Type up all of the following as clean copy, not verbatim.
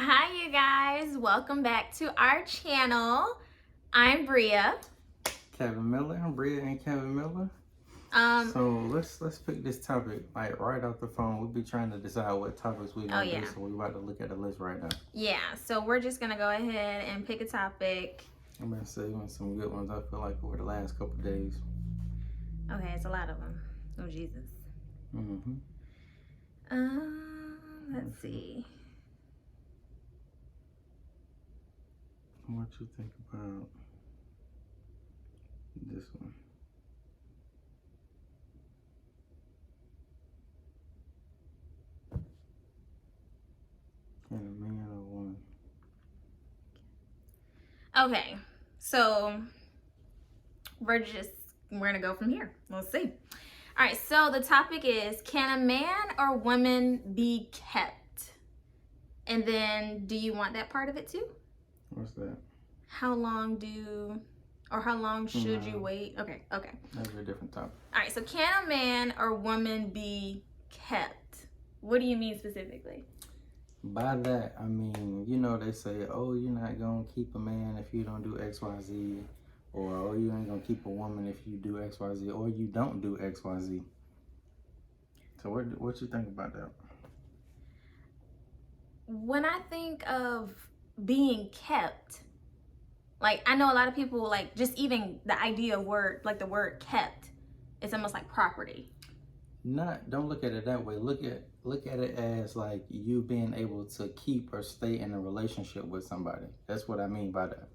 Hi, you guys. Welcome back to our channel. I'm Bria. Kevin Miller, Bria and Kevin Miller. So let's pick this topic like right off the phone. We'll be trying to decide what topics we're gonna do. So we're about to look at the list right now. Yeah, so we're just gonna go ahead and pick a topic. I'm gonna say some good ones. I feel like over the last couple of days. Okay, it's a lot of them. Oh Jesus. Let's see. What you think about this one? Can a man or woman? Okay, so we're gonna go from here. Let's see. All right, so the topic is, can a man or woman be kept? And then, do you want that part of it too? What's that? How long should you wait? Okay. That's a different topic. All right, so can a man or woman be kept? What do you mean specifically? By that, I mean, you know, they say, oh, you're not going to keep a man if you don't do X, Y, Z. Or, oh, you ain't going to keep a woman if you do X, Y, Z. Or you don't do X, Y, Z. So what you think about that? When I think of being kept, like, I know a lot of people, like, just even the idea of the word kept, it's almost like property. Don't look at it that way. Look at it as like you being able to keep or stay in a relationship with somebody. That's what I mean by that.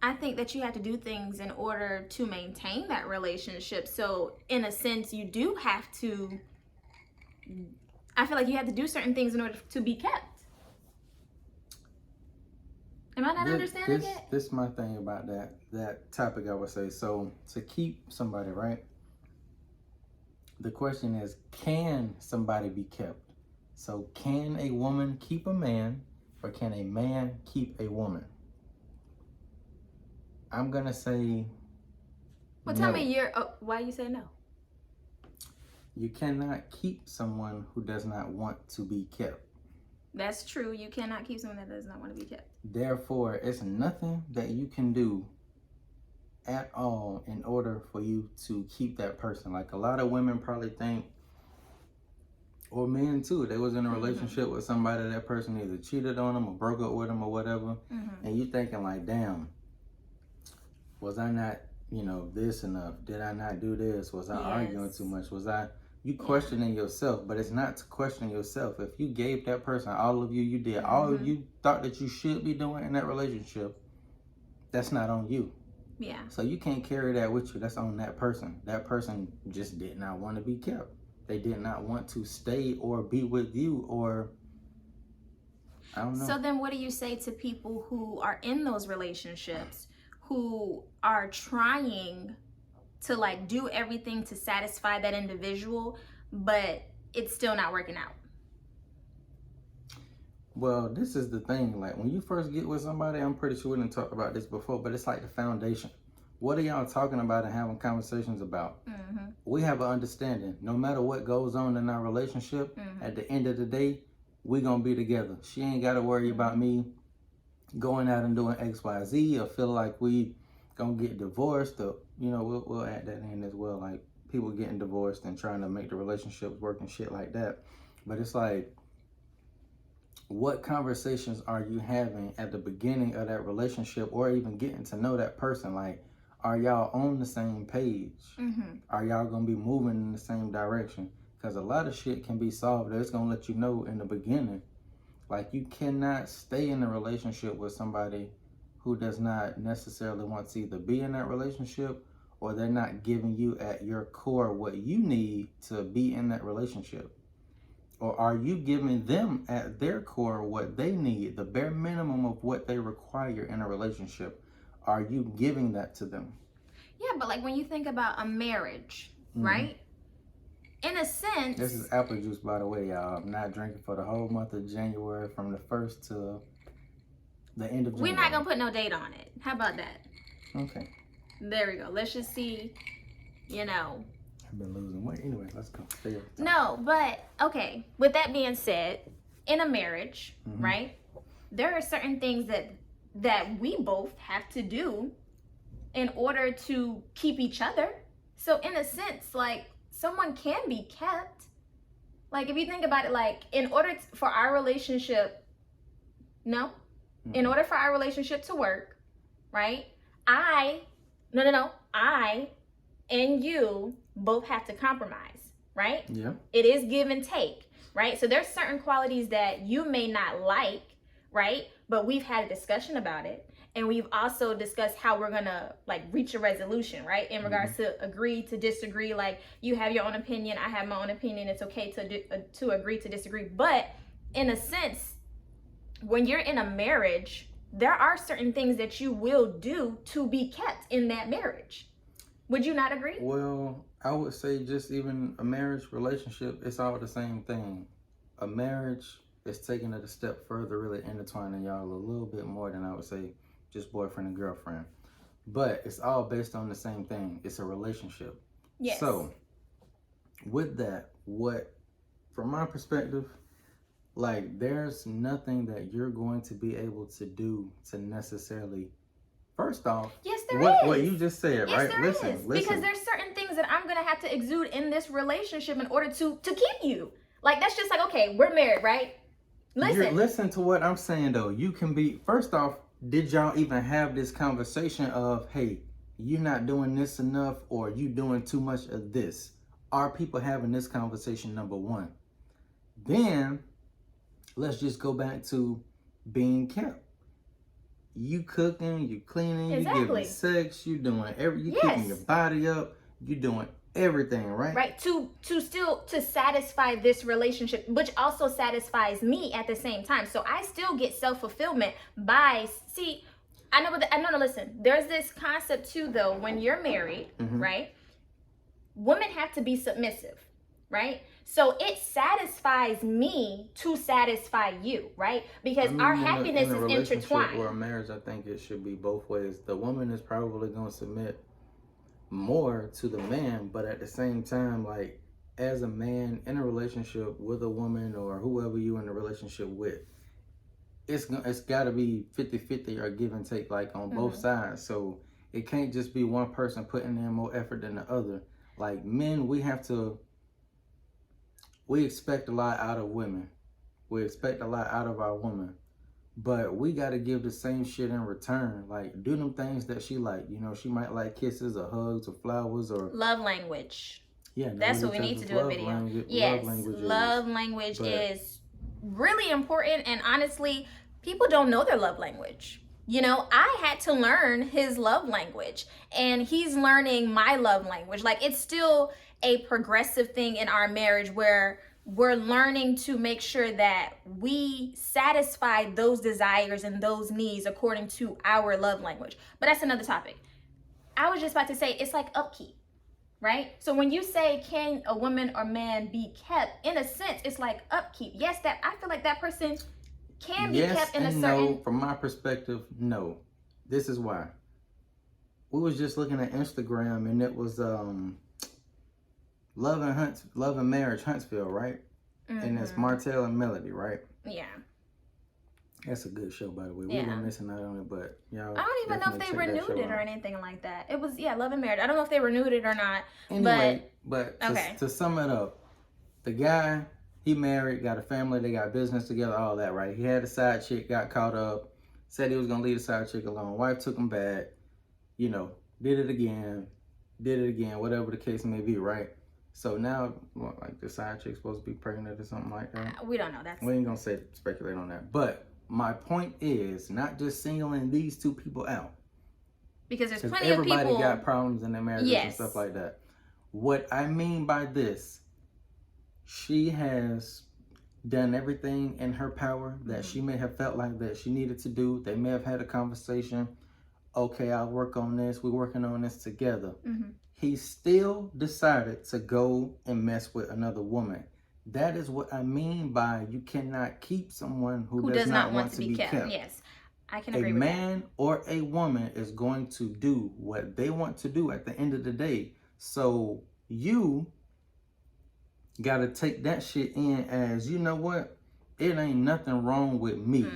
I think that you have to do things in order to maintain that relationship. So in a sense, you do have to, I feel like you have to do certain things in order to be kept. Am I not understanding it? This is my thing about that topic, I would say. So to keep somebody, right? The question is, can somebody be kept? So can a woman keep a man, or can a man keep a woman? I'm going to say well, no. Tell me why you say no? You cannot keep someone who does not want to be kept. That's true. You cannot keep someone that does not want to be kept. Therefore, it's nothing that you can do at all in order for you to keep that person. Like a lot of women probably think, or men too, they was in a relationship with somebody, that person either cheated on them or broke up with them or whatever. And you thinking like, damn, was I not, this enough? Did I not do this? Was I arguing too much? You questioning yourself, but it's not to question yourself. If you gave that person all of you, you did all you thought that you should be doing in that relationship, that's not on you. Yeah. So you can't carry that with you. That's on that person. That person just did not want to be kept. They did not want to stay or be with you, or I don't know. So then what do you say to people who are in those relationships who are trying to like do everything to satisfy that individual, but it's still not working out? Well, this is the thing. Like when you first get with somebody, I'm pretty sure we didn't talk about this before, but it's like the foundation. What are y'all talking about and having conversations about? We have an understanding. No matter what goes on in our relationship, at the end of the day, we're going to be together. She ain't got to worry about me going out and doing X, Y, Z, or feel like we going to get divorced. Or, we'll add that in as well. Like people getting divorced and trying to make the relationships work and shit like that. But it's like, what conversations are you having at the beginning of that relationship, or even getting to know that person? Like, are y'all on the same page? Are y'all going to be moving in the same direction? Because a lot of shit can be solved. It's going to let you know in the beginning. Like, you cannot stay in a relationship with somebody who does not necessarily want to either be in that relationship, or they're not giving you at your core what you need to be in that relationship. Or are you giving them at their core what they need, the bare minimum of what they require in a relationship? Are you giving that to them? Yeah, but like when you think about a marriage, right? In a sense... This is apple juice, by the way, y'all. I'm not drinking for the whole month of January, from the 1st to the end of January. We're not going to put no date on it. How about that? Okay. There we go. Let's just see, I've been losing weight. Anyway, let's go. No, but okay. With that being said, in a marriage, right? There are certain things that we both have to do in order to keep each other. So in a sense, like, someone can be kept. Like, if you think about it, like, in order for our relationship, in order for our relationship to work, right? I and you both have to compromise, right? Yeah. It is give and take, right? So there's certain qualities that you may not like, right? But we've had a discussion about it. And we've also discussed how we're gonna, like, reach a resolution, right? In regards to agree to disagree. Like, you have your own opinion, I have my own opinion. It's okay to agree to disagree. But in a sense, when you're in a marriage, there are certain things that you will do to be kept in that marriage. Would you not agree? Well, I would say just even a marriage relationship, it's all the same thing. A marriage is taking it a step further, really intertwining y'all a little bit more than I would say just boyfriend and girlfriend. But it's all based on the same thing. It's a relationship. Yes. So with that, from my perspective, like, there's nothing that you're going to be able to do to necessarily, first off, yes, there is. What you just said, yes, right? There listen. is. Because there's certain things that I'm going to have to exude in this relationship in order to keep you. Like, that's just like, okay, we're married, right? Listen to what I'm saying, though. You can be, first off, did y'all even have this conversation of, hey, you're not doing this enough, or you doing too much of this? Are people having this conversation, number one? Then let's just go back to being kept. You cooking, you cleaning, you giving sex, you doing you keeping your body up, you doing everything, right? Right. To satisfy this relationship, which also satisfies me at the same time. So I still get self-fulfillment by listen, there's this concept too, though, when you're married, right? Women have to be submissive, right? So it satisfies me to satisfy you, right? Because our happiness is intertwined. Or a marriage, I think it should be both ways. The woman is probably going to submit more to the man, but at the same time, like, as a man in a relationship with a woman or whoever you in a relationship with, it's got to be 50-50 or give and take, like, on both sides. So it can't just be one person putting in more effort than the other. Like, men, we expect a lot out of women. We expect a lot out of our woman. But we got to give the same shit in return. Like, do them things that she like. You know, she might like kisses or hugs or flowers or... Love language. Yeah. That's what we need to do a video. Yes. Love language is really important. And honestly, people don't know their love language. You know, I had to learn his love language. And he's learning my love language. Like, it's still a progressive thing in our marriage where we're learning to make sure that we satisfy those desires and those needs according to our love language. But that's another topic. I was just about to say, it's like upkeep, right? So when you say, can a woman or man be kept, in a sense, it's like upkeep. Yes, that I feel like that person can be kept in a certain... No, from my perspective, no. This is why. We was just looking at Instagram, and it was Love and Marriage Huntsville, right? And it's Martell and Melody, right? Yeah. That's a good show, by the way. We were missing out on it, but y'all... I don't even know if they renewed it or anything like that. It was, Love and Marriage. I don't know if they renewed it or not. Anyway, but to sum it up, the guy, he married, got a family, they got business together, all that, right? He had a side chick, got caught up, said he was going to leave the side chick alone. Wife took him back, you know, did it again, whatever the case may be, right? So now, like, the side chick's supposed to be pregnant or something like that? We don't know. We ain't going to speculate on that. But my point is not just singling these two people out. Because there's plenty of people... Everybody got problems in their marriages and stuff like that. What I mean by this, she has done everything in her power that she may have felt like that she needed to do. They may have had a conversation. Okay, I'll work on this. We're working on this together. He still decided to go and mess with another woman. That is what I mean by you cannot keep someone who does not want to be kept. Yes, I can agree with that. A man or a woman is going to do what they want to do at the end of the day. So you got to take that shit in as, you know what? it ain't nothing wrong with me.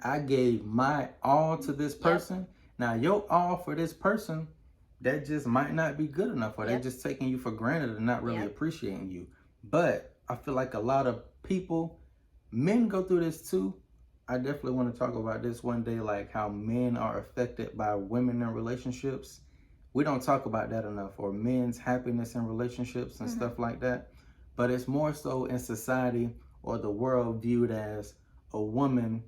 I gave my all to this person. Now your all for this person, that just might not be good enough, or they're just taking you for granted and not really appreciating you. But I feel like a lot of people, men go through this too. I definitely want to talk about this one day, like how men are affected by women in relationships. We don't talk about that enough, or men's happiness in relationships and stuff like that. But it's more so in society or the world viewed as a woman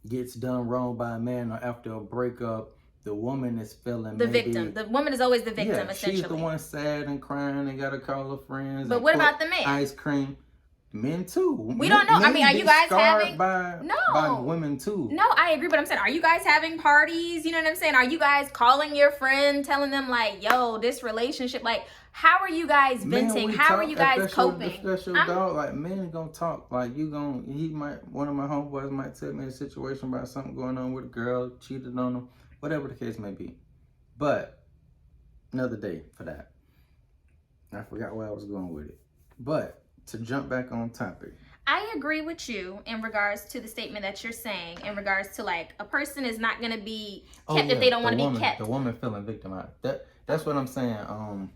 gets done wrong by a man, or after a breakup, the woman is feeling the victim. The woman is always the victim, essentially. She's the one sad and crying and got to call her friends. But what about the man? Ice cream. Men too. We don't know. I mean, are you guys having by women too? No, I agree. But I'm saying, are you guys having parties? You know what I'm saying? Are you guys calling your friend, telling them like, "Yo, this relationship," like, how are you guys venting? How are you guys coping? If that's your dog, like, men gonna talk. Like, one of my homeboys might tell me a situation about something going on with a girl, cheated on him, whatever the case may be. But another day for that. I forgot where I was going with it. But to jump back on topic, I agree with you in regards to the statement that you're saying, in regards to like a person is not going to be kept if they don't want to be kept. The woman feeling victimized. That's what I'm saying.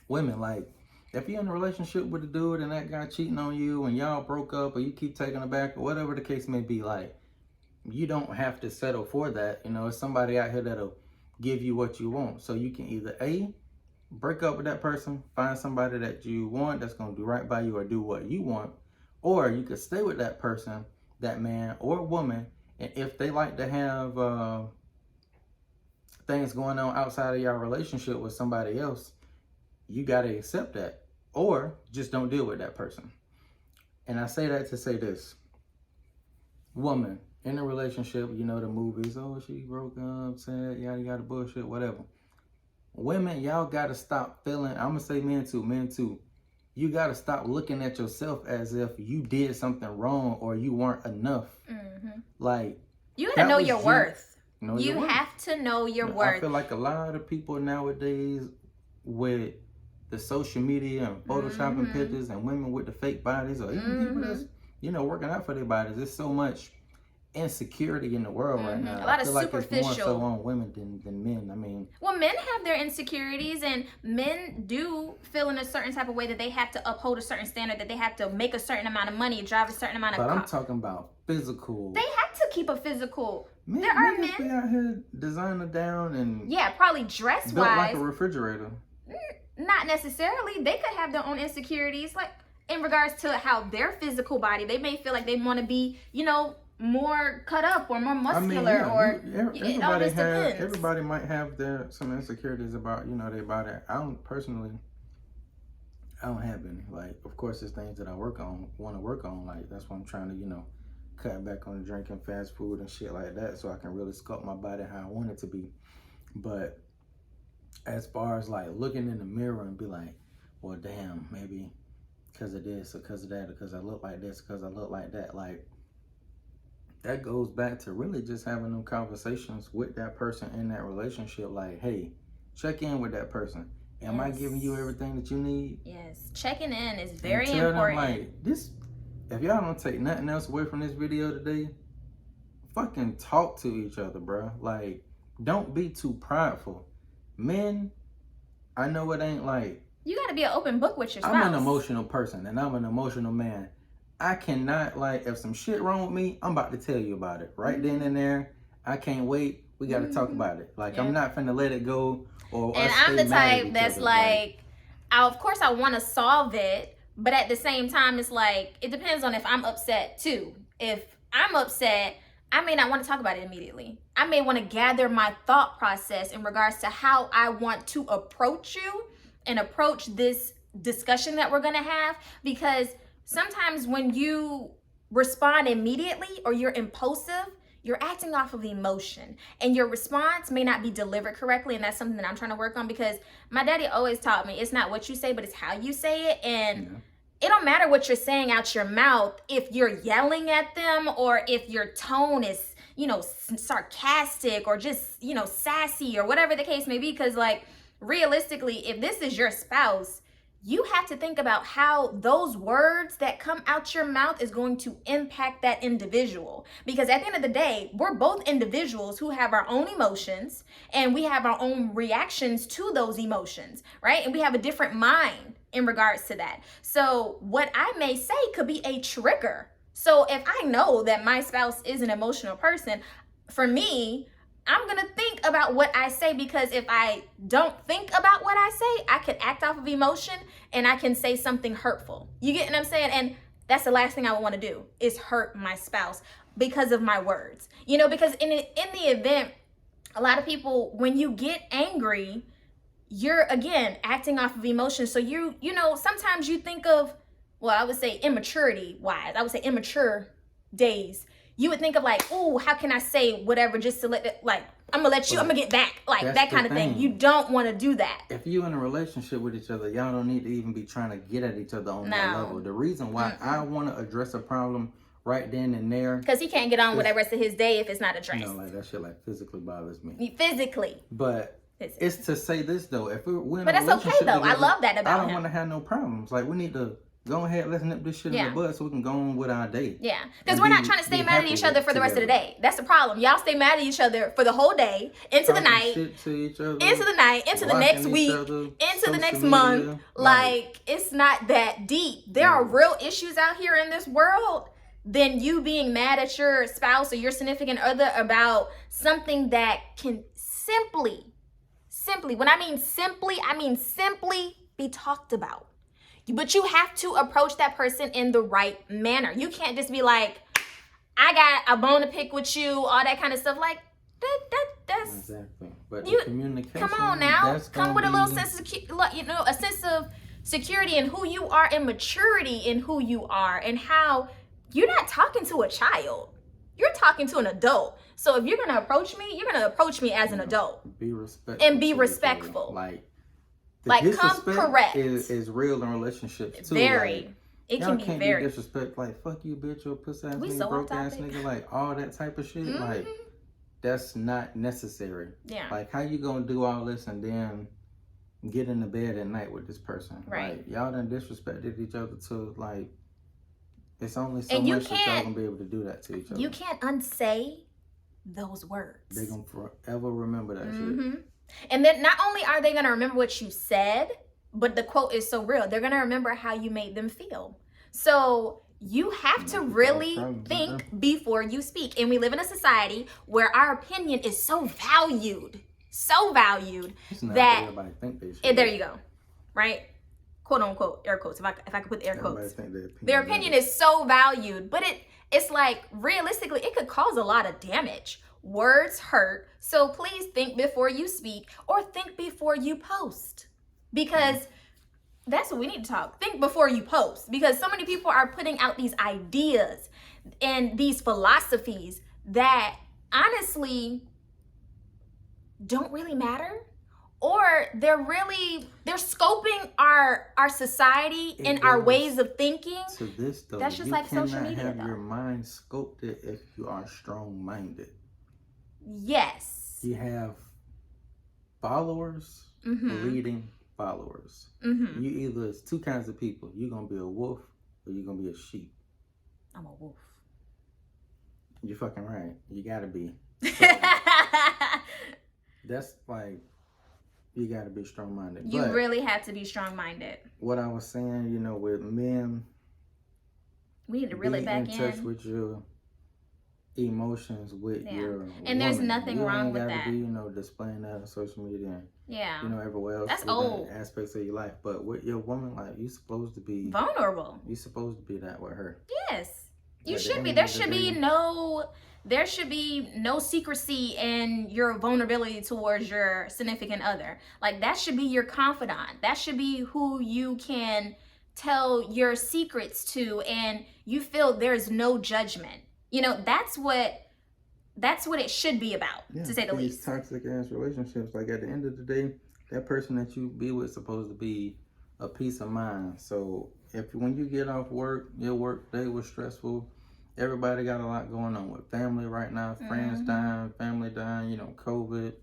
Women, like, if you're in a relationship with a dude and that guy cheating on you and y'all broke up, or you keep taking it back, or whatever the case may be, like, you don't have to settle for that. You know, it's somebody out here that'll give you what you want. So you can either break up with that person, find somebody that you want that's going to do right by you or do what you want, or you could stay with that person, that man or woman, and if they like to have things going on outside of your relationship with somebody else, you got to accept that, or just don't deal with that person. And I say that to say this: woman in a relationship, you know the movies, oh, she broke up, sad, yada yada, bullshit, whatever. Women, y'all gotta stop feeling, I'm gonna say men too. You gotta stop looking at yourself as if you did something wrong or you weren't enough. Like, you gotta know your worth. You have to know your worth. I feel like a lot of people nowadays with the social media and photoshopping pictures, and women with the fake bodies, or even people that's, working out for their bodies. There's so much insecurity in the world right now. A lot of superficial. Like it's more so on women than men. I mean, well, men have their insecurities, and men do feel in a certain type of way that they have to uphold a certain standard, that they have to make a certain amount of money, drive a certain amount of car. But I'm talking about physical. They have to keep a physical. There are men be out here designer down and probably dress built wise like a refrigerator. Not necessarily. They could have their own insecurities, like in regards to how their physical body. They may feel like they want to be, more cut up or more muscular, everybody might have some insecurities about their body. I don't have any. Like, of course, there's things that I want to work on. Like, that's why I'm trying to cut back on drinking fast food and shit like that, so I can really sculpt my body how I want it to be. But as far as like looking in the mirror and be like, well, damn, maybe because of this or because of that, or because I look like this, because I look like that, like, that goes back to really just having them conversations with that person in that relationship. Like, hey, check in with that person. Am I giving you everything that you need? Yes, checking in is very important. Them, like, this, if y'all don't take nothing else away from this video today, fucking talk to each other, bro. Like, don't be too prideful. Men, I know it ain't like, you gotta be an open book with your spouse. I'm an emotional person and I'm an emotional man. I cannot, like, if some shit wrong with me, I'm about to tell you about it right then and there. I can't wait. We got to talk about it. Like, I'm not finna let it go. And I'm the type that's like, of course I want to solve it, but at the same time, it's like, it depends on if I'm upset too. If I'm upset, I may not want to talk about it immediately. I may want to gather my thought process in regards to how I want to approach you and approach this discussion that we're going to have, because sometimes when you respond immediately or you're impulsive, you're acting off of emotion, and your response may not be delivered correctly. And that's something that I'm trying to work on, because my daddy always taught me it's not what you say, but it's how you say it. And it don't matter what you're saying out your mouth if you're yelling at them, or if your tone is, sarcastic or just, sassy or whatever the case may be. Because, like, realistically, if this is your spouse, you have to think about how those words that come out your mouth is going to impact that individual. Because at the end of the day, we're both individuals who have our own emotions and we have our own reactions to those emotions, right? And we have a different mind in regards to that. So what I may say could be a trigger. So if I know that my spouse is an emotional person, for me, I'm going to think about what I say, because if I don't think about what I say, I could act off of emotion and I can say something hurtful. You get what I'm saying? And that's the last thing I would want to do, is hurt my spouse because of my words. You know, because in the event, a lot of people, when you get angry, you're, again, acting off of emotion. So you know, sometimes you think of, well, I would say immaturity wise, I would say immature days. You would think of like, oh, how can I say whatever just to let it, like, I'm gonna let you, I'm gonna get back, like that kind of thing. You don't want to do that. If you're in a relationship with each other, y'all don't need to even be trying to get at each other on that level. The reason why I want to address a problem right then and there, because he can't get on with the rest of his day if it's not addressed. You know, like that shit like physically bothers me. Physically. But it's to say this though, if we're in but a that's okay though. together, I love that about him. I don't want to have no problems. Like, we need to go ahead, let's nip this shit in the bud so we can go on with our day. Yeah, because we're not trying to stay mad at each other for the rest of the day. That's the problem. Y'all stay mad at each other for the whole day, into the night, to each other, into the night, into the next week, into the next month. Like, it's not that deep. There are real issues out here in this world than you being mad at your spouse or your significant other about something that can simply, when I mean simply be talked about. But you have to approach that person in the right manner. You can't just be like, I got a bone to pick with you, all that kind of stuff. Like, that's exactly. But the communication, come on now, come with a little sense of, a sense of security in who you are and maturity in who you are, and how you're not talking to a child. You're talking to an adult. So if you're gonna approach me, you're gonna approach me as an adult. Be respectful. And be respectful. Like come correct. Is real in relationships too. Very. Like, it can be very. Be disrespect, like, fuck you, bitch, or pussy ass nigga, so broke ass nigga, like all that type of shit. Like, that's not necessary. Yeah. Like, how you gonna do all this and then get into bed at night with this person? Right. Like, y'all done disrespected each other to, like, it's only so much that y'all gonna be able to do that to each other. You can't unsay those words. They're gonna forever remember that shit. And then not only are they going to remember what you said, but the quote is so real. They're going to remember how you made them feel. So you have to really think before you speak. And we live in a society where our opinion is so valued that everybody think they should. There you go. Right? Quote unquote, air quotes. If I could put the air quotes. Their opinion is so valued, but it's like, realistically, it could cause a lot of damage. Words hurt, so please think before you speak, or think before you post, because that's what we need to talk. Think before you post, because so many people are putting out these ideas and these philosophies that honestly don't really matter, or they're scoping our society and our ways of thinking. To this though, that's just like social media. You cannot have your mind sculpted if you are strong-minded. Yes. You have followers leading followers. You either, it's two kinds of people. You're going to be a wolf or you're going to be a sheep. I'm a wolf. You're fucking right. You got to be. So, that's like, you got to be strong-minded. You really have to be strong-minded. What I was saying, you know, with men, we need to reel it back in touch with your emotions with your and there's woman. nothing wrong with that. Be, displaying that on social media and everywhere else. That's old aspects of your life. But with your woman, like, you supposed to be vulnerable. You supposed to be that with her. Yes, you should be. There should be no secrecy in your vulnerability towards your significant other. Like, that should be your confidant. That should be who you can tell your secrets to, and you feel there's no judgment. That's what it should be about, to say the least. These toxic ass relationships, like, at the end of the day, that person that you be with is supposed to be a peace of mind. So when you get off work, your work day was stressful. Everybody got a lot going on with family right now. Friends dying, family dying, COVID.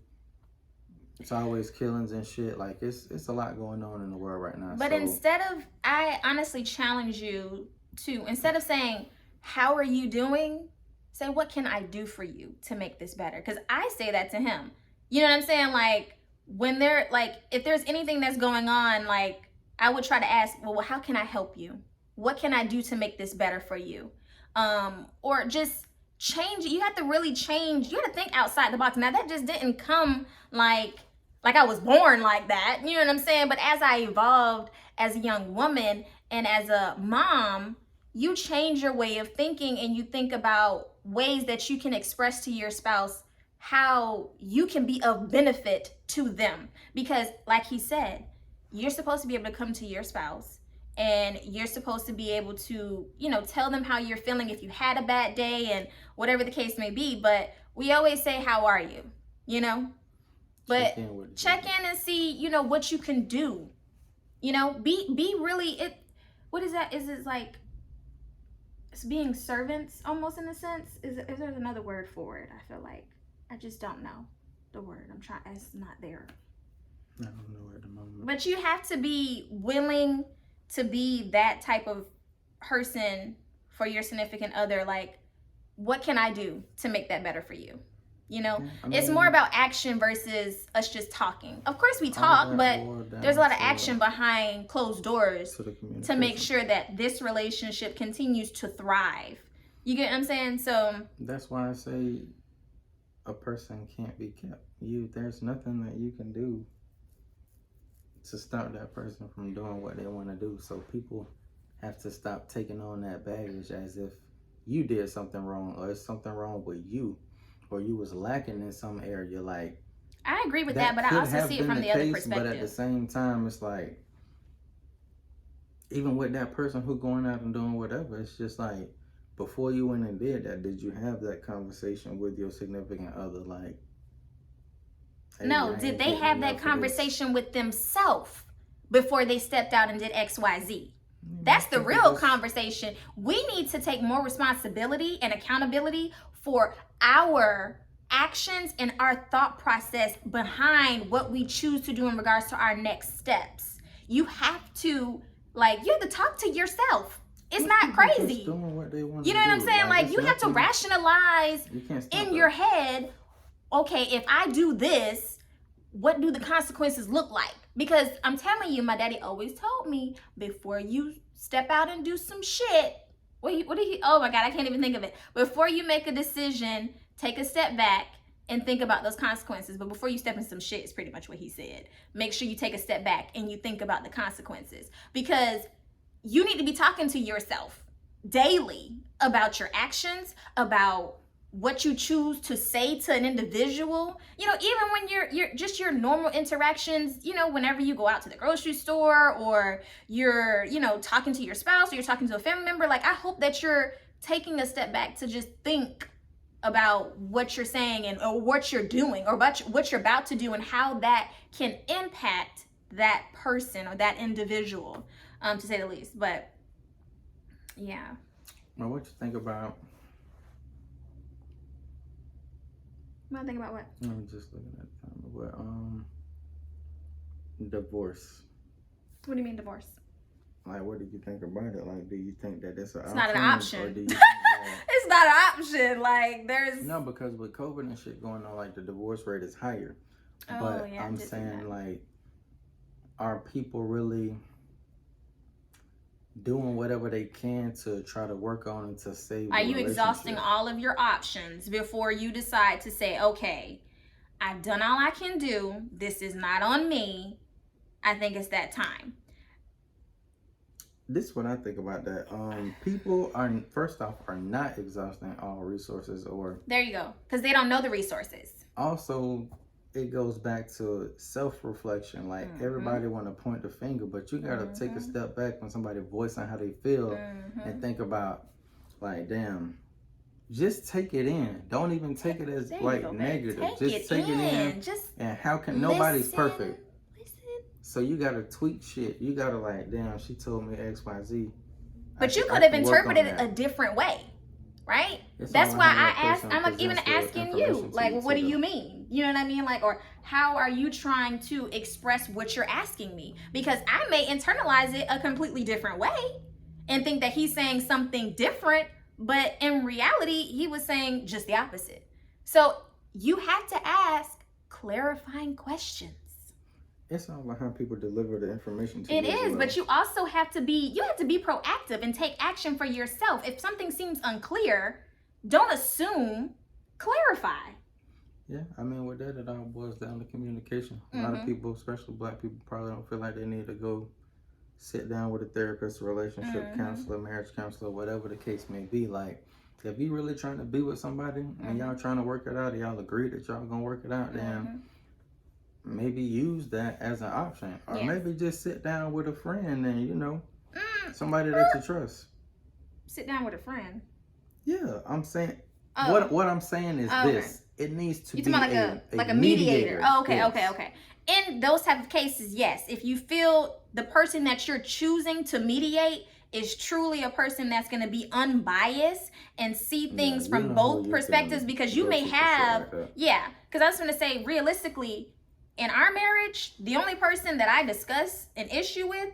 It's always killings and shit. Like it's a lot going on in the world right now. But instead of, I honestly challenge you to, instead of saying, how are you doing? Say, what can I do for you to make this better? Because I say that to him. You know what I'm saying? Like, when they're like, if there's anything that's going on, like, I would try to ask, well, how can I help you? What can I do to make this better for you? Or just change. You have to really change. You have to think outside the box. Now, that just didn't come like I was born like that. You know what I'm saying? But as I evolved as a young woman and as a mom, you change your way of thinking and you think about ways that you can express to your spouse how you can be of benefit to them. Because like he said, you're supposed to be able to come to your spouse and you're supposed to be able to, you know, tell them how you're feeling if you had a bad day and whatever the case may be. But we always say, how are you? You know? But check in and see, you know, what you can do. You know, be really, what is that? Is it like, it's being servants almost in a sense? Is there another word for it? I feel like, I just don't know the word. It's not there. I don't know at the moment. But you have to be willing to be that type of person for your significant other. Like, what can I do to make that better for you? You know, it's more about action versus us just talking. Of course we talk, but there's a lot of action behind closed doors to make sure that this relationship continues to thrive. You get what I'm saying? So that's why I say a person can't be kept. There's nothing that you can do to stop that person from doing what they want to do. So people have to stop taking on that baggage as if you did something wrong or it's something wrong with you. Or you was lacking in some area. Like, I agree with that, but I also see it from the other perspective. But at the same time, it's like, even with that person who going out and doing whatever, it's just like, before you went and did that, did you have that conversation with your significant other? Like, hey, no, did they have that conversation with themselves before they stepped out and did XYZ? That's the real conversation. We need to take more responsibility and accountability for our actions and our thought process behind what we choose to do in regards to our next steps. You have to, like, you have to talk to yourself. It's not crazy. You know what I'm saying? Like, you have to rationalize in your head, okay, if I do this, what do the consequences look like? Because I'm telling you, my daddy always told me, before you step out and do some shit, what did he, oh my God, I can't even think of it. Before you make a decision, take a step back and think about those consequences. But before you step in some shit is pretty much what he said. Make sure you take a step back and you think about the consequences. Because you need to be talking to yourself daily about your actions, about what you choose to say to an individual. You know, even when you're just your normal interactions, you know, whenever you go out to the grocery store or you're, you know, talking to your spouse or you're talking to a family member, like, I hope that you're taking a step back to just think about what you're saying and or what you're doing or what you're about to do and how that can impact that person or that individual, to say the least. But yeah. Well, what you think about? What I think about what? I'm just looking at the time. What divorce? What do you mean divorce? Like, what do you think about it? Like, do you think that it's not an option? Or do you think that... It's not an option. Like, there's no, because with COVID and shit going on, like, the divorce rate is higher. Oh, but yeah, I'm saying, like, are people really doing whatever they can to try to work on and to save? Are you exhausting all of your options before you decide to say, okay, I've done all I can do. This is not on me. I think it's that time. This is what I think about that. People are, first off, are not exhausting all resources, or there you go, because they don't know the resources. Also, it goes back to self-reflection. Like, everybody want to point the finger, but you got to take a step back when somebody voicing how they feel and think about, like, damn, just take it in. Don't even take it as like negative. Just take it in. And how can nobody's perfect? So you gotta tweak shit. You gotta, like, damn, she told me XYZ. But you could have interpreted it a different way. right? It's That's all why how that I asked, person I'm like even presents the asking information you, to like, you, well, what do too, you though. mean? You know what I mean? Like, or how are you trying to express what you're asking me? Because I may internalize it a completely different way and think that he's saying something different, but in reality, he was saying just the opposite. So you have to ask clarifying questions. It's all about how people deliver the information to It you as is, well. but you also have to be proactive and take action for yourself. If something seems unclear, don't assume, clarify. Yeah, I mean, with that, it all boils down to communication. A lot of people, especially black people, probably don't feel like they need to go sit down with a therapist, a relationship counselor, marriage counselor, whatever the case may be. Like, if you really trying to be with somebody and y'all trying to work it out, and y'all agree that y'all gonna work it out, then maybe use that as an option, or maybe just sit down with a friend and, you know, somebody that you trust. Sit down with a friend. Yeah, I'm saying what I'm saying is this. It needs to be like a mediator. Oh, okay, okay. In those type of cases, yes. If you feel the person that you're choosing to mediate is truly a person that's going to be unbiased and see things from both perspectives, because you may have, because I was going to say, realistically, in our marriage, the only person that I discuss an issue with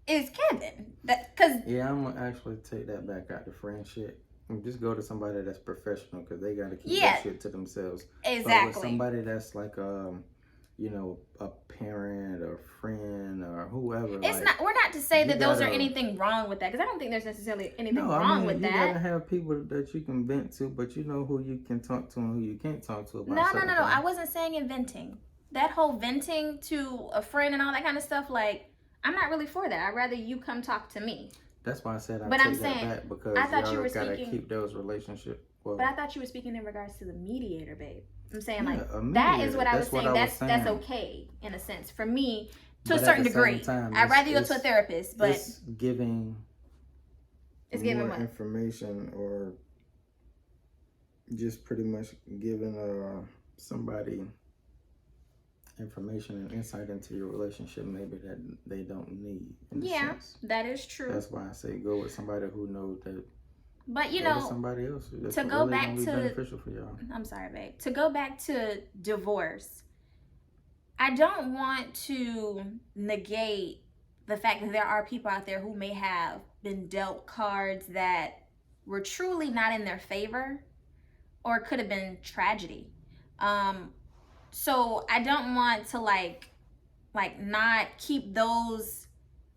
is Kevin. I'm gonna actually take that back out to friendship. And just go to somebody that's professional, because they got to keep that shit to themselves. Exactly. But with somebody that's like you know, a parent or friend or whoever. It's not. We're not to say that those are anything wrong with that, because I don't think there's necessarily anything wrong with that. You gotta have people that you can vent to, but you know who you can talk to and who you can't talk to about. No. I wasn't saying inventing. That whole venting to a friend and all that kind of stuff, like, I'm not really for that. I'd rather you come talk to me. That's why I said but I'm saying that back, because I thought you were gotta speaking, keep those relationships. Well, but I thought you were speaking in regards to the mediator, babe. I'm saying, like, that is what I was saying. That's okay in a sense for me, to a certain degree. I'd rather you go to a therapist, but it's giving more what? Information, or just pretty much giving somebody information and insight into your relationship maybe that they don't need. That is true. That's why I say go with somebody who knows that. But you know, somebody else that's to go really back to beneficial for y'all. I'm sorry, babe. To go back to divorce, I don't want to negate the fact that there are people out there who may have been dealt cards that were truly not in their favor, or it could have been tragedy. So I don't want to like not keep those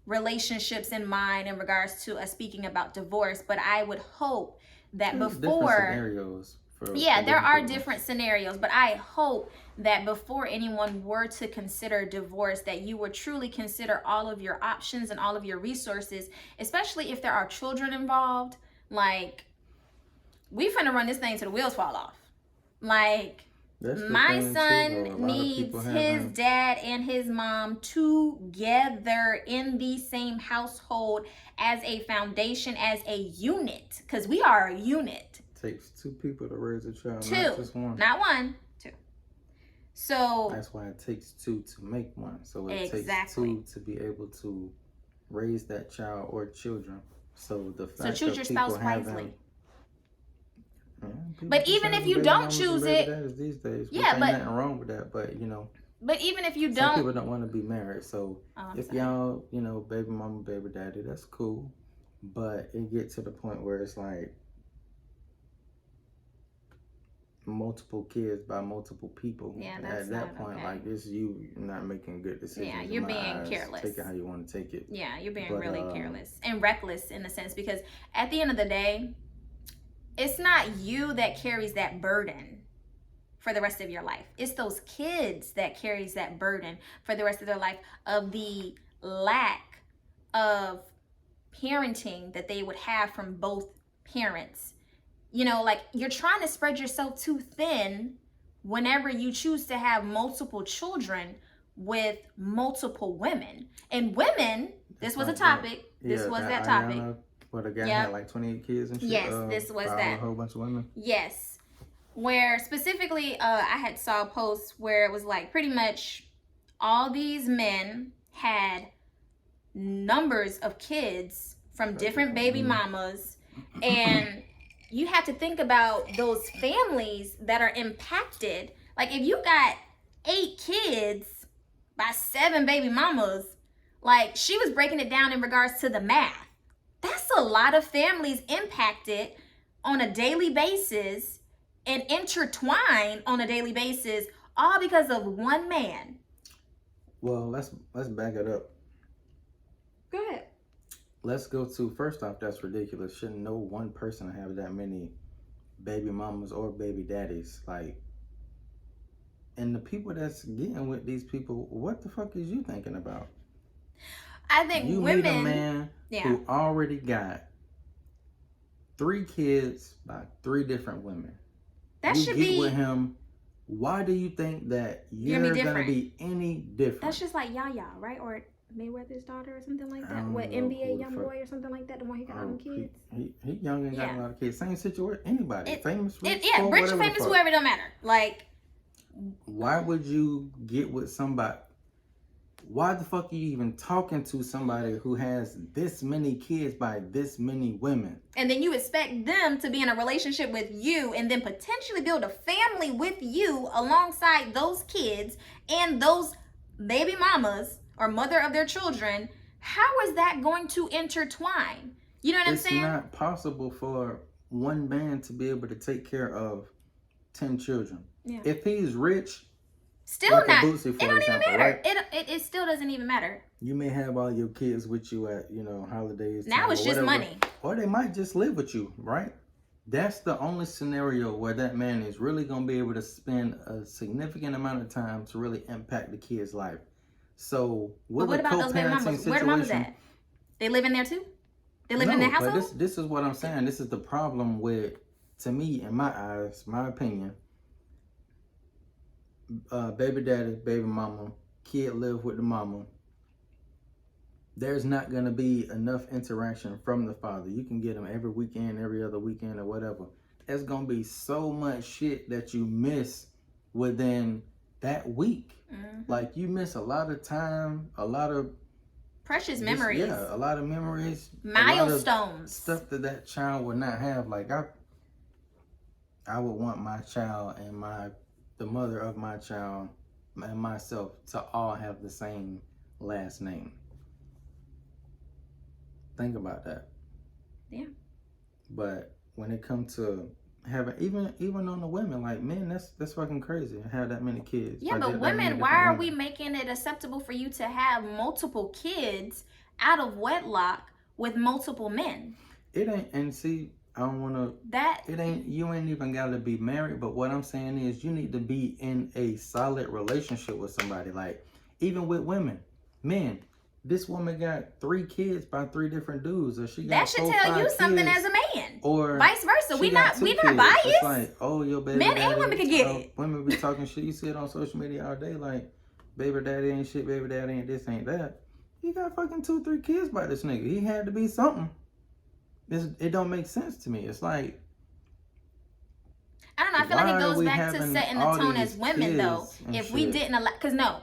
relationships in mind in regards to us speaking about divorce, but I would hope that There's before scenarios there are different scenarios, but I hope that before anyone were to consider divorce, that you would truly consider all of your options and all of your resources, especially if there are children involved. Like, we finna run this thing till the wheels fall off. Like, my son needs his dad and his mom together in the same household as a foundation, as a unit, because we are a unit. It takes two people to raise a child, two, not just one. Not one, two. So that's why it takes two to make one. So it takes two to be able to raise that child or children. So the fact choose your spouse wisely. But even if you don't choose it, these days, but nothing wrong with that. But you know, but even if you don't, some people don't want to be married. So if y'all, you know, baby mama, baby daddy, that's cool. But it gets to the point where it's like multiple kids by multiple people. Yeah, that's at that point, okay. like it's you not making good decisions. Yeah, you're being careless. Take it how you want to take it. Yeah, you're being really careless and reckless in a sense, because at the end of the day, it's not you that carries that burden for the rest of your life. It's those kids that carries that burden for the rest of their life, of the lack of parenting that they would have from both parents. You know, like, you're trying to spread yourself too thin whenever you choose to have multiple children with multiple women. And women, this was a topic. This was that topic. But a guy had like 28 kids and shit. Yes, this was that. A whole bunch of women. Yes. Where specifically, I had saw a post where it was like pretty much all these men had numbers of kids from different baby mamas. And you have to think about those families that are impacted. Like if you got 8 kids by 7 baby mamas, like she was breaking it down in regards to the math. That's a lot of families impacted on a daily basis and intertwined on a daily basis, all because of one man. Well, let's back it up. Go ahead. Let's go to, first off, that's ridiculous. Shouldn't no one person have that many baby mamas or baby daddies? Like, and the people that's getting with these people, what the fuck is you thinking about? I think you women. meet a man who already got 3 kids by 3 different women. That you should get be with him. Why do you think that you're gonna be any different? That's just like Yaya, right? Or Mayweather's daughter or something like that. What, NBA young boy or something like that? The one he got all them kids. He young and got a lot of kids. Same situation. Anybody famous, rich, rich, famous, whoever, don't matter. Like, why would you get with somebody? Why the fuck are you even talking to somebody who has this many kids by this many women? And then you expect them to be in a relationship with you and then potentially build a family with you alongside those kids and those baby mamas or mother of their children. How is that going to intertwine? You know what I'm saying? It's not possible for one man to be able to take care of 10 children. Yeah. If he's rich, still like not. Boosie, It don't example, even matter. right? It still doesn't even matter. You may have all your kids with you at, holidays. Now it's just money. Or they might just live with you, right? That's the only scenario where that man is really going to be able to spend a significant amount of time to really impact the kid's life. So, what about those baby mamas? Where the mamas at? They live in there too? They live in their household? But this is what I'm saying. This is the problem with, to me, in my eyes, my opinion, baby daddy, baby mama, kid live with the mama. There's not going to be enough interaction from the father. You can get him every weekend, every other weekend, or whatever. There's going to be so much shit that you miss within that week. Mm-hmm. Like, you miss a lot of time, a lot of precious memories. Yeah, a lot of memories. Milestones. Stuff that child would not have. Like, I would want my child and the mother of my child and myself to all have the same last name. Think about that. Yeah. But when it comes to having, even on the women, like men, that's fucking crazy to have that many kids. Yeah, but women, why are we making it acceptable for you to have multiple kids out of wedlock with multiple men? It ain't, and see, I don't want to, you ain't even got to be married, but what I'm saying is you need to be in a solid relationship with somebody. Like, even with women, men, this woman got 3 kids by 3 different dudes, or she got that should tell you something as a man, or vice versa. We not biased. It's like, oh, your baby men daddy, and women can get it. Women be talking shit. You see it on social media all day, like, baby daddy ain't shit, baby daddy ain't this, ain't that. He got fucking 2-3 kids by this nigga. He had to be something. It don't make sense to me. It's like, I don't know. I feel like it goes back to setting the tone as women, though. If we didn't allow, because no,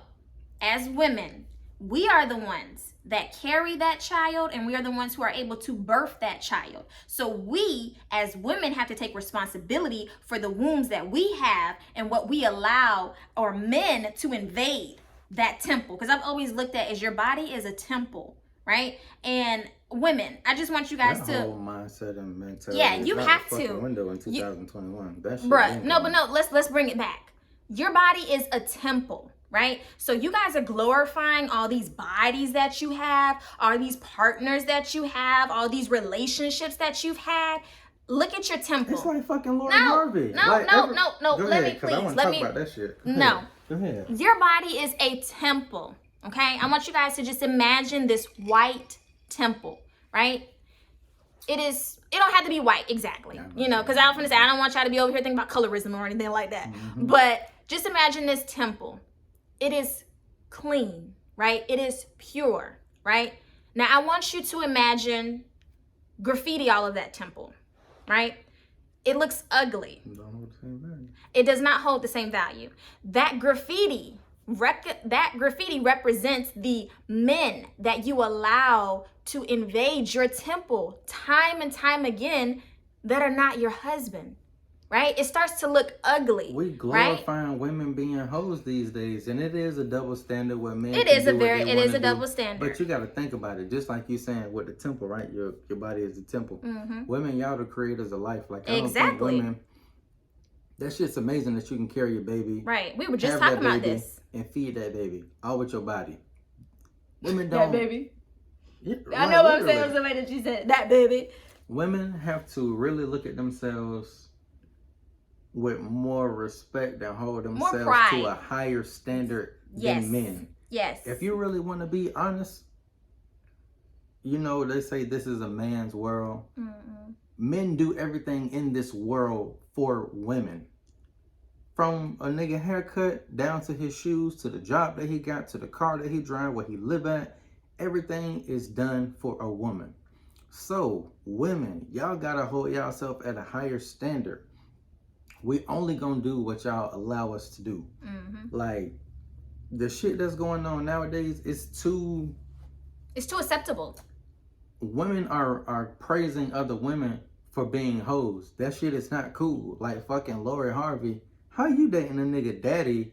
as women, we are the ones that carry that child, and we are the ones who are able to birth that child. So we, as women, have to take responsibility for the wombs that we have and what we allow or men to invade that temple. Because I've always looked at as your body is a temple, right? And women, I just want you guys to whole mindset and mentality. Yeah, you have to. Window in 2021. Bruh, no, let's bring it back. Your body is a temple, right? So you guys are glorifying all these bodies that you have, all these partners that you have, all these relationships that you've had. Look at your temple. It's like fucking Lori Harvey. No. Let me please. Talk about that shit. No. Go ahead. Your body is a temple, okay? I want you guys to just imagine this white temple, right? It don't have to be white, exactly. Because I was going to say, I don't want y'all to be over here thinking about colorism or anything like that. Mm-hmm. But just imagine this temple. It is clean, right? It is pure, right? Now, I want you to imagine graffiti all of that temple, right? It looks ugly. It does not hold the same value. That graffiti represents the men that you allow to invade your temple time and time again that are not your husband, right? It starts to look ugly. We glorifying women being hoes these days, and it is a double standard where men. It is a double standard. But you got to think about it, just like you saying with the temple, right? Your body is the temple. Women, y'all the creators of life. Like, I don't think women. That shit's amazing that you can carry your baby. Right. We were just talking about this. And feed that baby all with your body. Women don't. That baby. Yeah, I know what I'm saying. The way that you said that baby. Women have to really look at themselves with more respect and hold themselves to a higher standard than men. Yes. If you really want to be honest, you know, they say this is a man's world. Men do everything in this world for women. From a nigga haircut down to his shoes, to the job that he got, to the car that he drive, where he live at, everything is done for a woman. So, women, y'all gotta hold yourself at a higher standard. We only gonna do what y'all allow us to do. Like, the shit that's going on nowadays is too... It's too acceptable. Women are praising other women for being hoes. That shit is not cool. Like fucking Lori Harvey. How you dating a nigga daddy?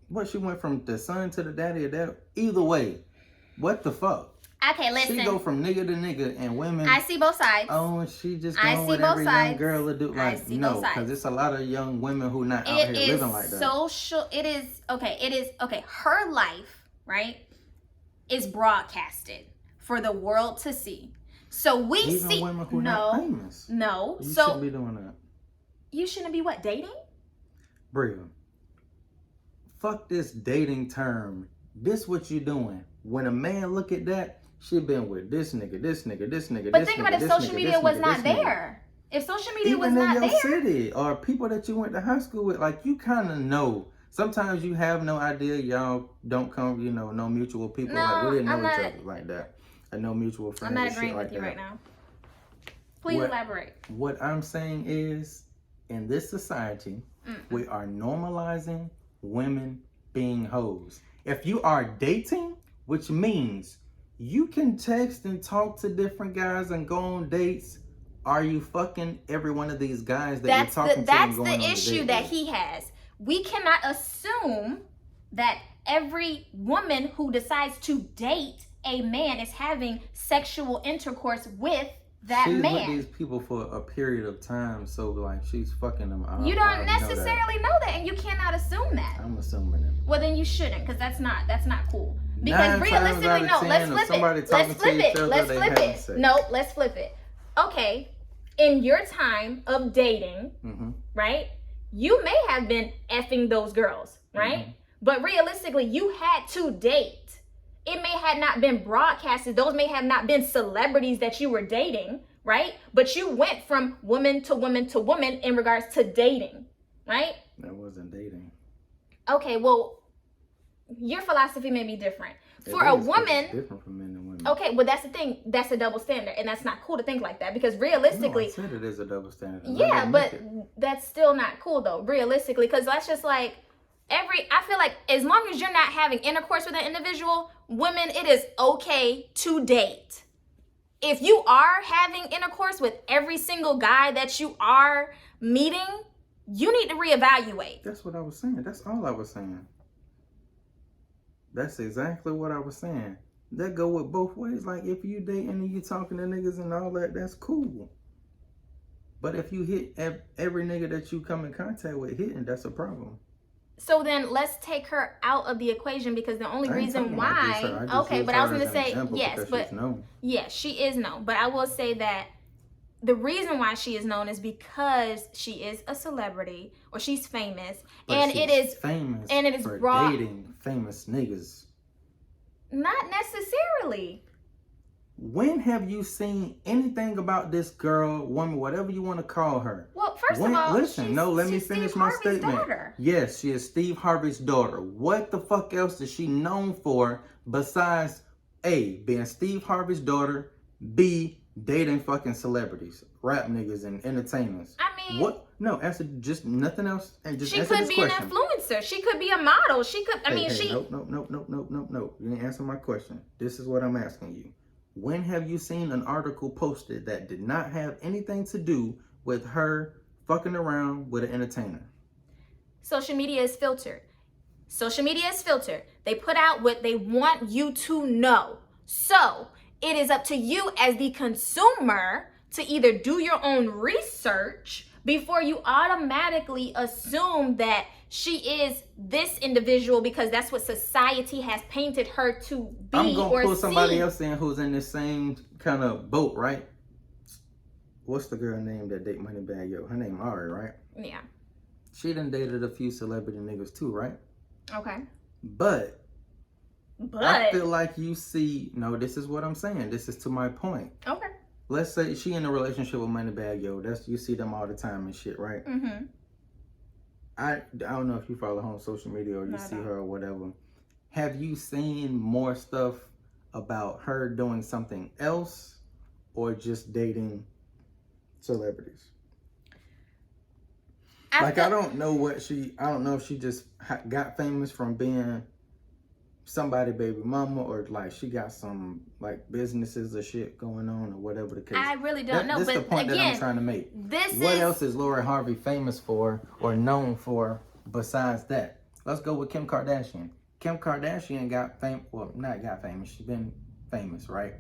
What, she went from the son to the daddy or that? Either way, what the fuck? Okay, listen. She go from nigga to nigga, and women... I see both sides. Oh, she just going with every young girl to do. Like, no, because it's a lot of young women who not out here living like that. It is okay. Her life, right, is broadcasted for the world to see. So we even see women who not famous. No, you shouldn't be doing that. You shouldn't be what, dating? Bria, fuck this dating term. This what you doing. When a man look at that, she been with this nigga, this nigga, this nigga. But think about if social media was not there. If social media was not there. Even in your city or people that you went to high school with, like, you kind of know. Sometimes you have no idea. Y'all don't come, you know, no mutual people. No, like, we didn't know each other like that. And no mutual friends. I'm not agreeing with you right now. Please elaborate. What I'm saying is, in this society, we are normalizing women being hoes. If you are dating, which means you can text and talk to different guys and go on dates, are you fucking every one of these guys that you're talking to? That's the issue that he has. We cannot assume that every woman who decides to date a man is having sexual intercourse with that man. She's with these people for a period of time, so like she's fucking them. You don't necessarily know that, and you cannot assume that. I'm assuming it. Well, then you shouldn't, because that's not cool. Because realistically, no, let's flip it. Let's flip it. Let's flip it. No, let's flip it. Okay, in your time of dating, right, you may have been effing those girls, right? But realistically, you had to date. It may have not been broadcasted. Those may have not been celebrities that you were dating, right? But you went from woman to woman to woman in regards to dating, right? That wasn't dating. Okay, well, your philosophy may be different. For a woman, it's different from men and women. Okay, well, that's the thing. That's a double standard, and that's not cool to think like that, because realistically, I said it is a double standard. Yeah, but that's still not cool though, realistically, because that's just like I feel like as long as you're not having intercourse with an individual, women, it is okay to date. If you are having intercourse with every single guy that you are meeting, you need to reevaluate. That's what I was saying. That's all I was saying. That's exactly what I was saying. That go with both ways. Like, if you dating and you talking to niggas and all that, that's cool. But if you hit every nigga that you come in contact with hitting, that's a problem. So then let's take her out of the equation, because the only reason why... Okay, but I was going to say, yes, but... Yes, she is known. But I will say that the reason why she is known is because she is a celebrity, or she's famous. But and it is famous and it is for brought... dating famous niggas. Not necessarily. When have you seen anything about this girl, woman, whatever you want to call her? Well, first of all, listen, let me finish my statement. Daughter. Yes, she is Steve Harvey's daughter. What the fuck else is she known for besides A, being Steve Harvey's daughter, B, dating fucking celebrities, rap niggas and entertainers? I mean, what? No, answer just nothing else. And just she could be an influencer. She could be a model. She could. No. You didn't answer my question. This is what I'm asking you. When have you seen an article posted that did not have anything to do with her fucking around with an entertainer? Social media is filtered. Social media is filtered. They put out what they want you to know. So it is up to you as the consumer to either do your own research before you automatically assume that she is this individual because that's what society has painted her to be. I'm gonna pull somebody see. else in who's in the same kind of boat, right? What's the girl name that date Moneybag Yo? Her name Ari, right? Yeah. She done dated a few celebrity niggas too, right? Okay. But I feel like you see, no, this is what I'm saying. This is to my point. Okay. Let's say she in a relationship with Moneybag Yo. That's, you see them all the time and shit, right? Mm-hmm. I don't know if you follow her on social media or you see her or whatever. Have you seen more stuff about her doing something else or just dating celebrities? I don't know if she just got famous from being somebody baby mama or like she got some like businesses or shit going on or whatever the case. I really don't know. This is the point that I'm trying to make. What else is Lori Harvey famous for or known for besides that? Let's go with Kim Kardashian. Kim Kardashian got famous. Well, not got famous. She's been famous, right?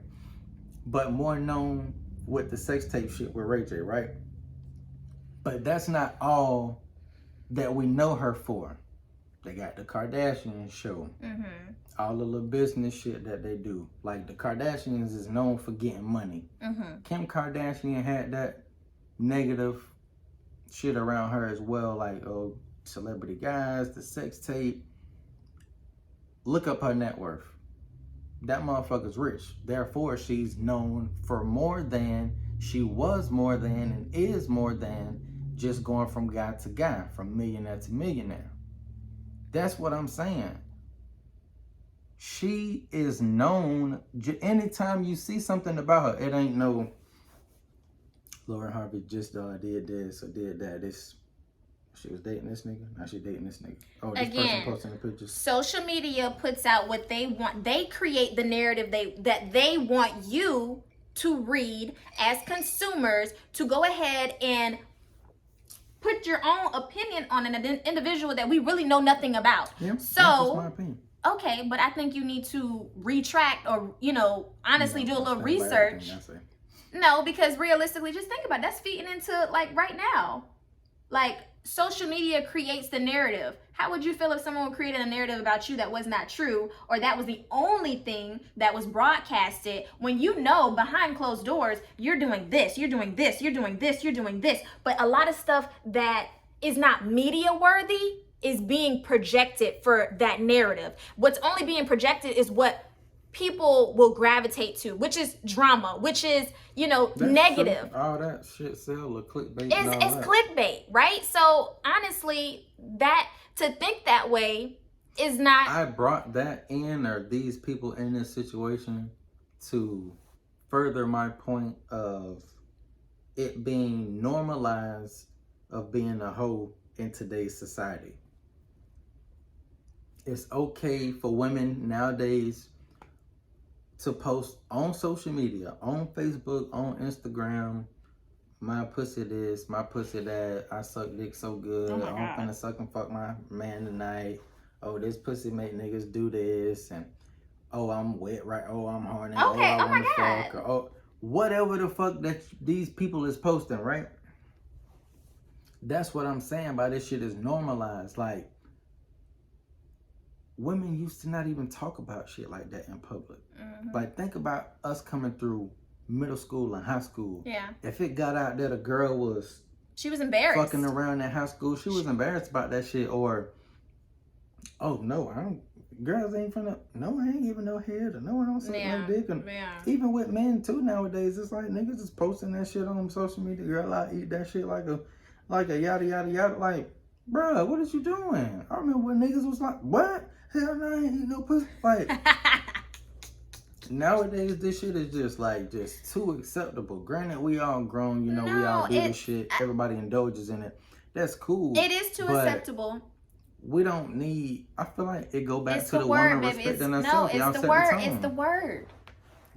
But more known with the sex tape shit with Ray J, right? But that's not all that we know her for. They got the Kardashian show. Mm-hmm. All the little business shit that they do. Like the Kardashians is known for getting money. Mm-hmm. Kim Kardashian had that negative shit around her as well. Like, oh, celebrity guys, the sex tape. Look up her net worth. That motherfucker's rich. Therefore, she's known for more than, she was more than, and is more than just going from guy to guy, from millionaire to millionaire. That's what I'm saying. She is known. Anytime you see something about her, it ain't no Lori Harvey just did this or did that. She was dating this nigga. Now she dating this nigga. Oh, this person posting the pictures. Social media puts out what they want. They create the narrative that they want you to read as consumers to go ahead and put your own opinion on an individual that we really know nothing about. Yeah, so that's my opinion. Okay, but I think you need to retract or, honestly do a little research. No, because realistically, just think about it. That's feeding into like right now. Like social media creates the narrative. How would you feel if someone created a narrative about you that was not true, or that was the only thing that was broadcasted when you know behind closed doors you're doing this, you're doing this, you're doing this, you're doing this. But a lot of stuff that is not media worthy is being projected for that narrative. What's only being projected is what people will gravitate to, which is drama, which is, negative. All that shit sell or clickbait. It's clickbait, right? So honestly, that to think that way is not. I brought that in, or these people in this situation, to further my point of it being normalized of being a hoe in today's society. It's okay for women nowadays to post on social media, on Facebook, on Instagram, my pussy this, my pussy that, I suck dick so good, I'm finna suck and fuck my man tonight, oh, this pussy make niggas do this, and oh, I'm wet, right, oh, I'm horny, okay, oh, I wanna God. fuck, or, oh, whatever the fuck that these people is posting, right? That's what I'm saying by this shit is normalized. Like, women used to not even talk about shit like that in public. Mm-hmm. Like, think about us coming through middle school and high school. Yeah. If it got out that a girl she was embarrassed. Fucking around in high school, she was embarrassed about that shit. Or, oh no, girls ain't finna, no, I ain't giving no head, or no, I don't suck no dick. And even with men too nowadays, it's like niggas is posting that shit on social media. Girl, I eat that shit like a yada yada yada. Like, bruh, what is you doing? I remember when niggas was like, what? Hell no, I ain't eat no pussy. Like, nowadays this shit is just too acceptable. Granted, we all grown, we all do this shit. Everybody indulges in it. That's cool. It is too acceptable. We don't need, I feel like it go back to the woman respecting herself. No, it's the word. It's the word.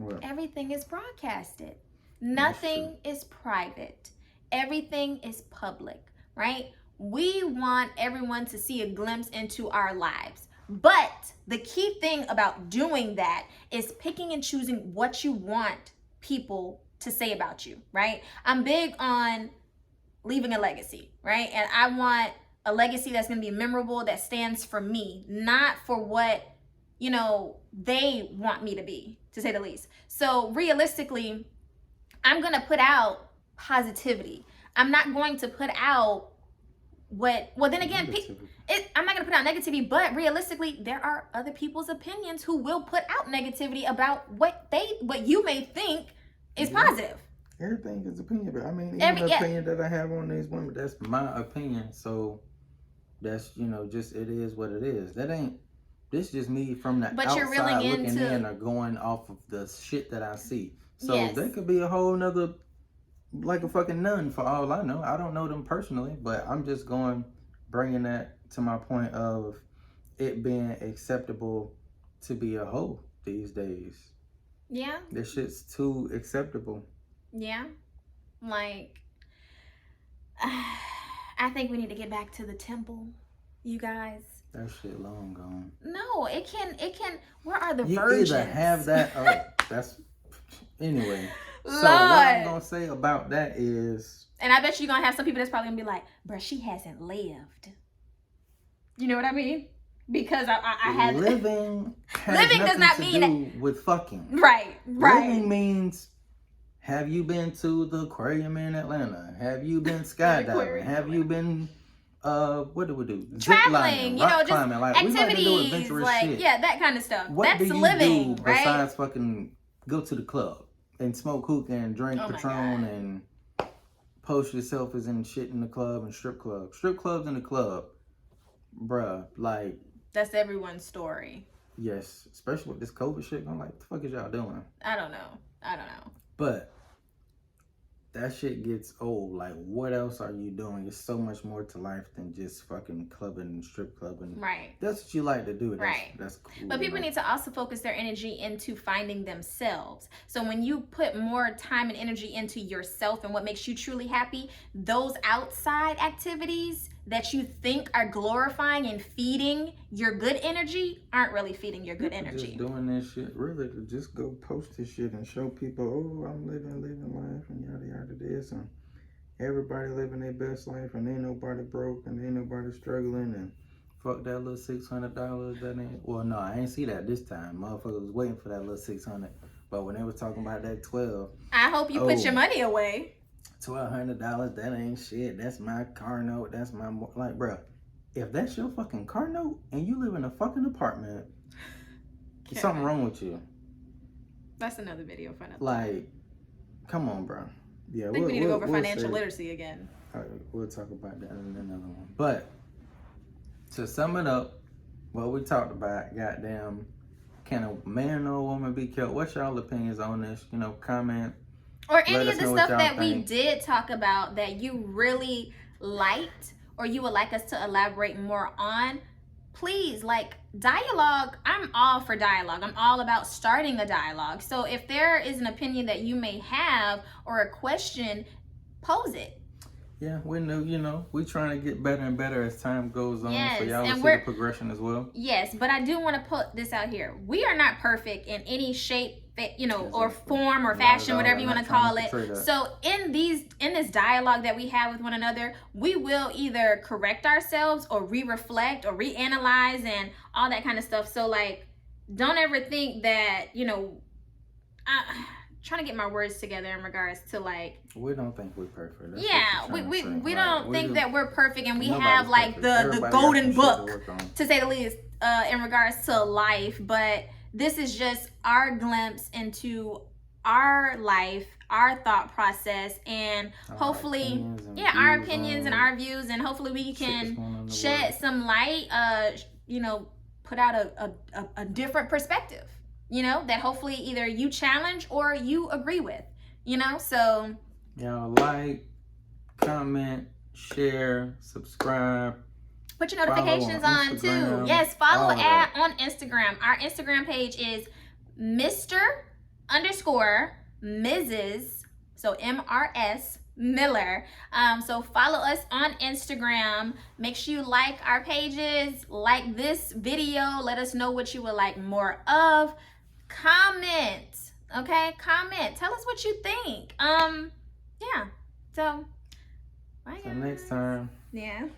What? Everything is broadcasted. Nothing is private. Everything is public, right? We want everyone to see a glimpse into our lives. But the key thing about doing that is picking and choosing what you want people to say about you, right? I'm big on leaving a legacy, right? And I want a legacy that's going to be memorable, that stands for me, not for what, they want me to be, to say the least. So realistically, I'm going to put out positivity. I'm not going to put out I'm not going to put out negativity, but realistically, there are other people's opinions who will put out negativity about what you may think is positive. Everything is opinion, but I mean, even the opinion that I have on these women, that's my opinion. So that's, just, it is what it is. This just me from the outside looking in or going off of the shit that I see. So they could be a whole nother, like a fucking nun for all I know. I don't know them personally, but I'm just bringing that to my point of it being acceptable to be a hoe these days. Yeah. This shit's too acceptable. Yeah. Like, I think we need to get back to the temple, you guys. That shit long gone. No, it can, where are the virgins? You either have that, that's, anyway. Lord. So what I'm going to say about that is... And I bet you're going to have some people that's probably going to be like, bruh, she hasn't lived. You know what I mean? Because I had... Living does not mean that with fucking. Right. Living means... Have you been to the aquarium in Atlanta? Have you been skydiving? Have you been, what do we do? Traveling, rock just climbing. Like, activities, we like to do adventurous shit. Yeah, that kind of stuff. What That's do you living, do right? besides fucking go to the club and smoke hookah and drink Patron and post your selfies and shit in the club and strip clubs? Strip clubs in the club, bruh, like. That's everyone's story. Yes, especially with this COVID shit. I'm like, what the fuck is y'all doing? I don't know. But that shit gets old. Like, what else are you doing? There's so much more to life than just fucking clubbing and strip clubbing. Right. That's what you like to do. That's cool. But people need to also focus their energy into finding themselves. So when you put more time and energy into yourself and what makes you truly happy, those outside activities that you think are glorifying and feeding your good energy aren't really feeding your good energy. Just doing this shit really to just go post this shit and show people, oh, I'm living life and yada yada this, and everybody living their best life and ain't nobody broke and ain't nobody struggling, and fuck that little $600 that ain't. Well, no, I ain't see that this time. Motherfuckers was waiting for that little 600, but when they was talking about that 12, I hope you put your money away. $1,200, that ain't shit. That's my car note. That's my, like, bro, if that's your fucking car note and you live in a fucking apartment, there's something wrong with you. That's another video for another. Like, come on, bro. Yeah, I think we need to go over financial literacy again. All right, we'll talk about that in another one. But to sum it up, what we talked about, goddamn, can a man or a woman be killed? What's y'all opinions on this? Comment. Or any of the stuff that we did talk about that you really liked or you would like us to elaborate more on. Please, like, dialogue. I'm all for dialogue. I'm all about starting a dialogue. So if there is an opinion that you may have or a question, pose it. Yeah, we know, we trying to get better and better as time goes on. Yes, so y'all will see the progression as well. Yes, but I do want to put this out here. We are not perfect in any shape, or form or fashion, whatever you want to call it. So in this dialogue that we have with one another, we will either correct ourselves or re-reflect or reanalyze and all that kind of stuff. So, like, don't ever think that, trying to get my words together in regards to, like, we don't think we're perfect. We don't think that we're perfect and we have like the golden book, to say the least, in regards to life. But this is just our glimpse into our life, our thought process, and hopefully, our opinions and our views, and hopefully we can shed some light, put out a different perspective, that hopefully either you challenge or you agree with, so. Y'all like, comment, share, subscribe. Put your notifications on too. Yes, follow on Instagram. Our Instagram page is Mr. underscore Mrs. So MRS Miller. So follow us on Instagram. Make sure you like our pages, like this video. Let us know what you would like more of. Comment, okay? Comment. Tell us what you think. Yeah. So, bye guys. Till next time. Yeah.